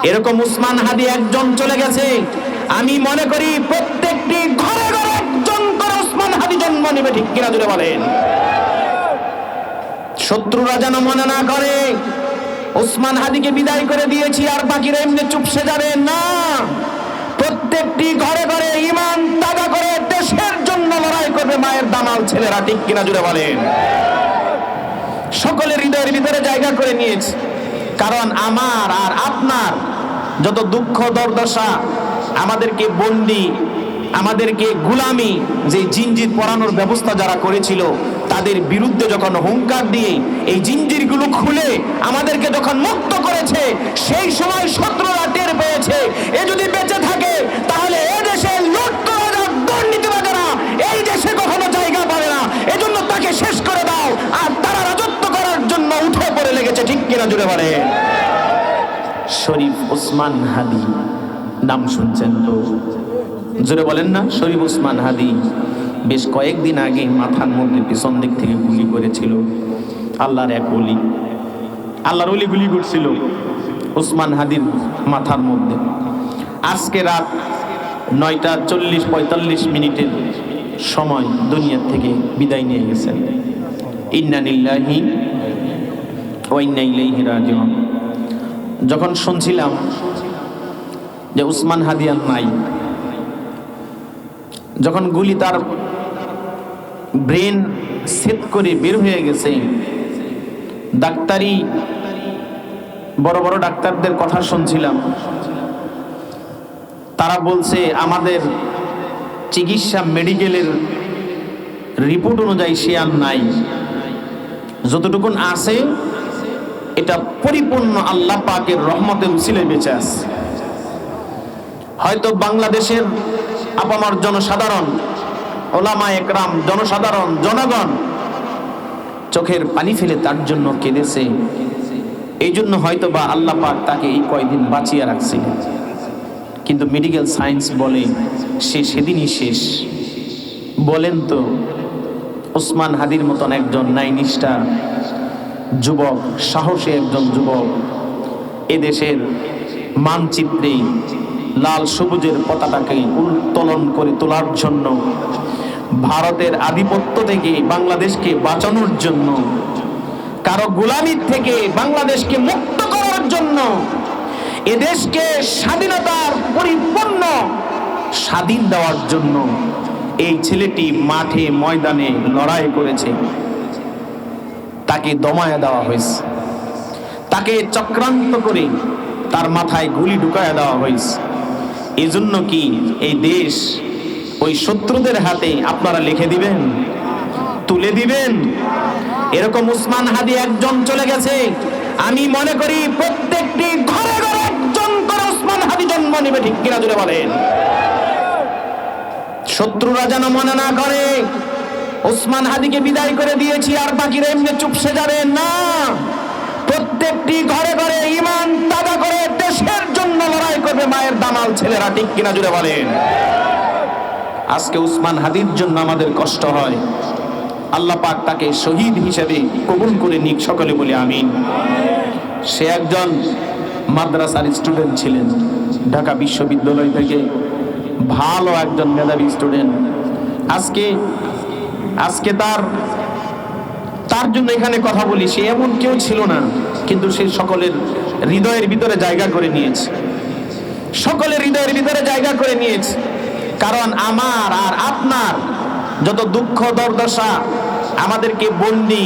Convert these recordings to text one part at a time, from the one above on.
এরকম উসমান হাদি একজন চলে গেছে। আমি মনে করি প্রত্যেকটি ঘরে ঘরে একজন করে উসমান হাদি জন্ম নেবে, ঠিক কিনা জুড়ে বলেন। শত্রুরা যেন মনে না করে উসমান হাদিকে বিদায় করে দিয়েছি আর বাকিরা এমনি চুপসে যাবে না। প্রত্যেকটি ঘরে ঘরে ঈমান তাজা করে দেশের জন্য লড়াই করবে মায়ের দামাল ছেলেরা, ঠিক কিনা জুড়ে বলেন। সকলের হৃদয়ের ভিতরে জায়গা করে নিয়েছে, কারণ আমার আর আপনার যত দুঃখ দুর্দশা, আমাদেরকে বন্দি, আমাদেরকে গোলামি যে জিঞ্জির পরানোর ব্যবস্থা যারা করেছিল, তাদের বিরুদ্ধে যখন হুঙ্কার দিয়ে এই জিঞ্জিরগুলো খুলে আমাদেরকে যখন মুক্ত করেছে, সেই সময় শত্রুরা টের পেয়েছে এ যদি বেঁচে থাকে তাহলে এ দেশে লুটতরাজা দুর্নীতিবাজেরা এই দেশে কখনো জায়গা পাবে না, এজন্য তাকে শেষ করে দাও। আর তারা রাজত্ব করার জন্য উঠে পড়ে লেগেছে, ঠিক কিনা জুড়ে বলে। শরীফ ওসমান হাদি নাম শুনছেন তো? জোরে বলেন না, শরীফ ওসমান হাদি বেশ কয়েকদিন আগে মাথার মধ্যে পিছন দিক থেকে গুলি করেছিল। আল্লাহর এক ওলি, আল্লাহর ওলি গুলি করছিল ওসমান হাদির মাথার মধ্যে। আজকে রাত 9:40-45 সময় দুনিয়া থেকে বিদায় নিয়ে গেছেন। ইন্না লিল্লাহি ওয়া ইন্না ইলাইহি রাজিউন। যখন শুনছিলাম যে উসমান হাদি আর নাই, যখন গুলি তার ব্রেন সেট করে বের হয়ে গেছে, ডাক্তারি বড় বড় ডাক্তারদের কথা শুনছিলাম, তারা বলছে আমাদের চিকিৎসা মেডিকেলের রিপোর্ট অনুযায়ী সে আর নাই, যতটুকুন আছে এটা পরিপূর্ণ আল্লাহ পাকের রহমতের উসিলায় বেঁচে আছে। হয়তো বাংলাদেশের আপামর জনসাধারণ, ওলামা একরাম, জনসাধারণ, জনগণ চোখের পানি ফেলে তার জন্য কেঁদেছে। এই জন্য হয়তো বা আল্লাহ পাক তাকে এই কয়দিন বাঁচিয়ে রাখছিলেন। কিন্তু মেডিকেল সায়েন্স বলে সে সেদিনই শেষ। বলেন তো, ওসমান হাদির মতন একজন ন্যায়নিষ্ঠা যুবক, সাহসী একজন যুবক, এদেশের মানচিত্রে লাল সবুজের পতাকাকে উত্তোলন করে তোলার জন্য, ভারতের আধিপত্য থেকে বাংলাদেশকে বাঁচানোর জন্য, কারো গোলামির থেকে বাংলাদেশকে মুক্ত করার জন্য, এদেশকে স্বাধীনতার পরিপূর্ণ স্বাধীন দেওয়ার জন্য এই ছেলেটি মাঠে ময়দানে লড়াই করেছে। তাকে দমায়ে দেওয়া হয়েছে, তাকে চক্রান্ত করে তার মাথায় গুলি ঢুকায় দেওয়া হয়েছে। এজন্য কি এই দেশ ওই শত্রুদের হাতে আপনারা লিখে দিবেন, তুলে দিবেন? এরকম উসমান হাদি একজন চলে গেছে। আমি মনে করি প্রত্যেকটি ঘরে ঘরে একজন করে উসমান হাদি জন্ম নেবে, ঠিক কিনা জুড়ে বলেন। শত্রুরা যেন মনে না করে উসমান হাদিকে বিদায় করে দিয়েছি আর বাকিরা এমনি চুপসে যাবে না। প্রত্যেকটি ঘরে ঘরে ঈমান তাজা করে দেশের জন্য লড়াই করবে মায়ের দামাল ছেলেরা, ঠিক কিনা জুড়ে বলেন। আজকে উসমান হাদির জন্য আমাদের কষ্ট হয়, আল্লাহ পাক তাকে শহীদ হিসেবে কবুল করে নিক, সকলে বলে আমিন। সে একজন মাদ্রাসার স্টুডেন্ট ছিলেন, ঢাকা বিশ্ববিদ্যালয় থেকে ভালো একজন মেধাবী স্টুডেন্ট। আজকে তার জন্য এখানে কথা বলি। সে এমন কেউ ছিল না, কিন্তু সে সকলের হৃদয়ের ভিতরে জায়গা করে নিয়েছে, সকলের হৃদয়ের ভিতরে জায়গা করে নিয়েছে। কারণ আমার আর আপনার যত দুঃখ দুর্দশা, আমাদেরকে বন্দি,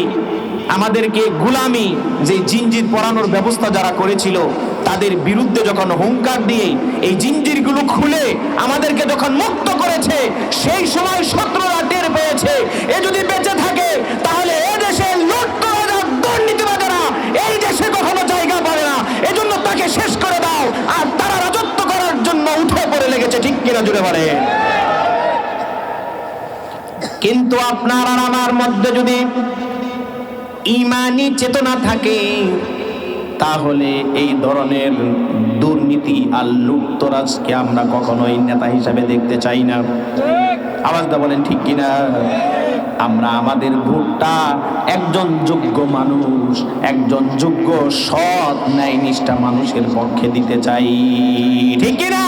আমাদেরকে গোলামি যে জিঞ্জির পরানোর ব্যবস্থা যারা করেছিল, তাদের বিরুদ্ধে যখন হুঙ্কার দিয়ে এই জিঞ্জিরগুলো খুলে আমাদেরকে যখন মুক্ত করেছে, সেই সময় শত্রুরা টের পেয়েছে এ যদি বেঁচে থাকে তাহলে এ দেশে লুটতরাজা দুর্নীতিবাজেরা এই দেশে কখনো জায়গা পাবে না, এজন্য তাকে শেষ করে দাও। আর তারা রাজত্ব করার জন্য উঠে পড়ে লেগেছে, ঠিক কিনা জুড়ে বলে। কিন্তু আপনার আর আমার মধ্যে যদি ঈমানি চেতনা থাকে, তাহলে এই ধরনের দুর্নীতি আর লুটতরাজকে আমরা কখনোই নেতা হিসাবে দেখতে চাই না। আওয়াজটা বলেন, ঠিক কিনা? আমরা আমাদের ভোটটা একজন যোগ্য মানুষ, একজন যোগ্য সৎ ন্যায়নিষ্ঠা মানুষের পক্ষে দিতে চাই, ঠিক কিনা?